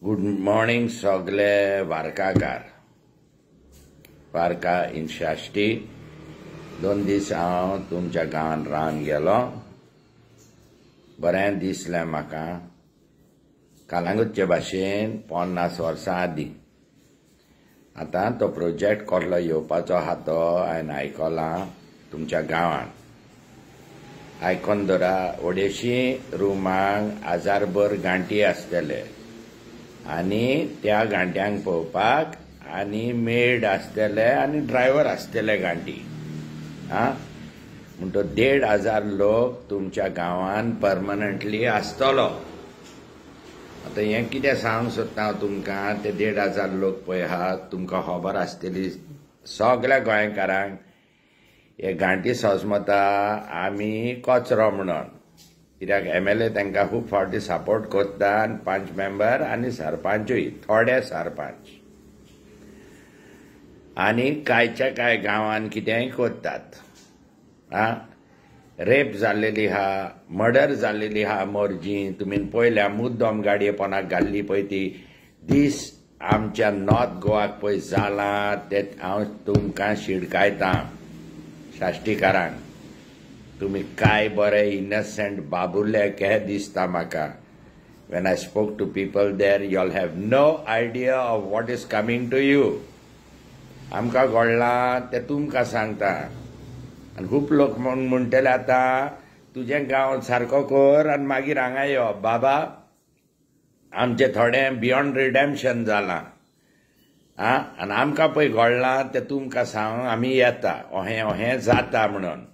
Good morning सगळे वार्काकार. वार्का in शाश्टी 2 दीस हांव तुमच्या गांवांत रावन गेलो. बरें दिसलें म्हाका. कालांगूटचे भाशेन 50 वर्सां आदीं. आतां तो प्रोजेक्ट कसलो येवपाचो आहा तो हांवें आयकलां तुमच्या गांवांत. आयकोन धरा, अडेशी रुमांक 1000 गांठी आसतले आनी त्या गांठ्यांक पळोवपाक आनी मेड आसतले आनी ड्रायव्हर आसतले गांठी. म्हणटो 1500 लोक तुमच्या गांवांत परमनंटली आसतलो. आतां हें कितें सांगूंक सोदता हांव तुमकां, ते 1500 लोक पळय आहात, तुमकां खबर आसतली सगळ्या गोंयकारांक. हे गांठी सजमता आमी कचरो म्हणून, कित्याक MLA तांकां खूब फावटी सपोर्ट करता आनी 5 मेंबर आनी सरपंचूय, थोडे सरपंच आनी कांयच्या कांय गांवांत कितेंय करतात. रेप जाल्लेली आहा, मर्डर जाल्लेली आहा मोरजी. तुमी पळयल्या मुद्दम गाडये पोंदाक घाल्ली पळय ती. दीस आमच्या नॉर्थ गोवाक पळय जालां ते हांव तुमकां शिडकायतां शाश्टीकारांक. तुमी काय बरे इनसेंट बाबुले कहे दिसता म्हाका. When I spoke to people there, you all have no idea of what is coming to you. आमकां घडलां ते तुमकां सांगता. आनी खूब लोक म्हणटले आतां तुजें गांव सारको कर आनी मागीर हांगा यो. बाबा, आमचें थोडें बियॉन्ड रिडेम्पशन जालां. आनी आमकां पळय घडलां तें तुमकां सांग आमी येता. अहें जाता म्हणून.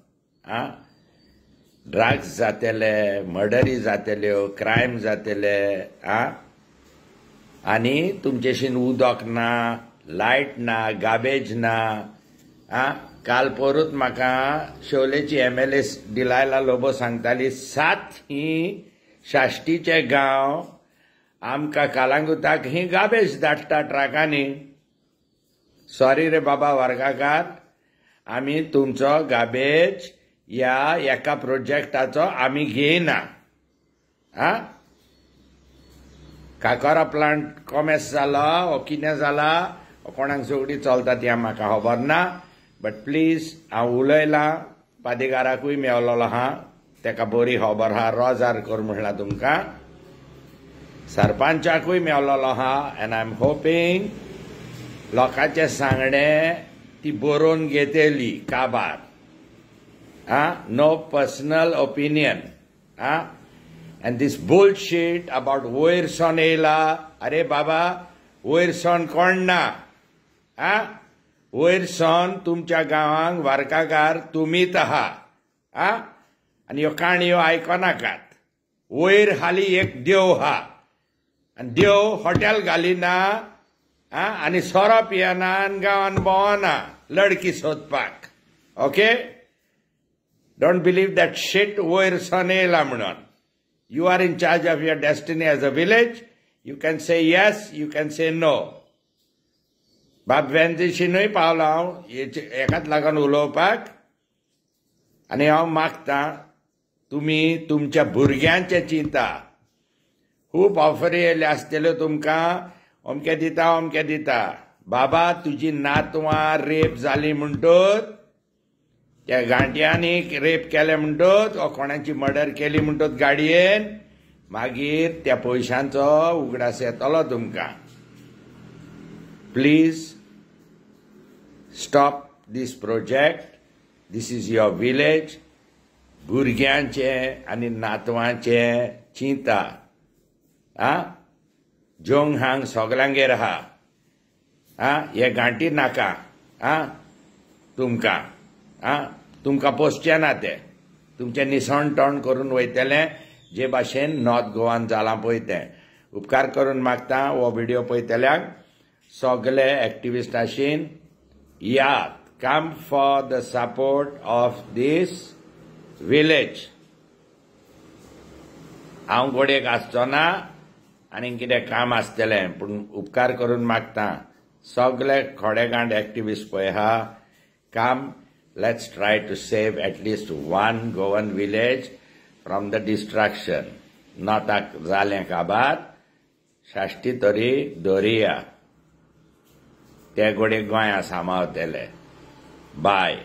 ड्रग्स जातले, मर्डरी जातल्यो, क्रायम जातले. आनी तुमचेशीन उदक ना, लायट ना, गार्बेज ना. काल परूच म्हाका शोलेची MLA डिलायला लोबो सांगताली 7 ही शाश्टीचे गांव आमकां कालांगुताक ही गार्बेज धाडटा ट्रकांनी. सॉरी रे बाबा वर्गाकार, आमी तुमचो गार्बेज ह्या एका प्रोजेक्टाचो आमी घेयना. काकोरा प्लांट कॉमेस जाला ओ कितें जाला, कोणाक जोगडी चलता ती म्हाका खबर ना. बट प्लीज हांव उलयलां, पादेकाराकूय मेवलोलो आहा, तेका बरी खबर आहा. रोजार कर म्हणलां तुमकां. सरपंचाकूय मेवलोलो आहा. एंड आय एम होपिंग लोकांचे सांगणें ती बरोवन घेतली काबार. No personal opinion. And these bullshit about वयरसोन येयला. अरे बाबा, वयरसोन कोण ना. वयरसोन तुमच्या गांवांक वार्काकार तुमीच आहा. आनी ह्यो काणयो आयकोनाकात. वयर हाली एक देव आहा आनी देव हॉटेल घालिना आनी सोरो पियेना आनी गांवांत भोंवना लडकी सोदपाक. Okay, don't believe that shit वयरसोन येयला म्हणून. You are in charge of your destiny as a village. You can say yes, you can say no. बाब वेंचेशीनूय पावलो हांव हेकाच लागून उलोवपाक. आनी हांव मागतां तुमी तुमच्या भुरग्यांचे चिंता. खूब ऑफरी येयल्यो आसतल्यो तुमकां, अमकें दिता अमकें दिता. बाबा, तुजी नातवां रेप जाली म्हणटोच, त्या गांठयांनी रेप केले म्हणटोच, वा कोणाची मर्डर केली म्हणटोच गाडयेन, मागीर त्या पयशांचो उगडास येतलो तुमकां. Please stop this project. This is your village. भुरग्यांचे आनी नातवांचे चिंता. जोंग हांग सगळ्यांगेर आहा. हे गांठी नाका तुमकां. तुमकां पोसचें ना ते. तुमचें निसण तोंड करून वयतलें जे भाशेन नॉर्थ गोवान जालां पळय तें. उपकार करून मागता हो व्हिडिओ पळयतल्यांक सगळे एक्टिविस्टांशीन याद, come for the support of this village. हांव घोडयेक आसचो ना आनी कितें काम आसतलें, पूण उपकार करून मागता सगळे खोडेगांठ एक्टिविस्ट पळय आहा, कम, let's try to save at least one Goan village from the destruction. Not जालें काबार. शाश्टी तरी दर्या ते घोडे गोंया सांबाळटले बाय.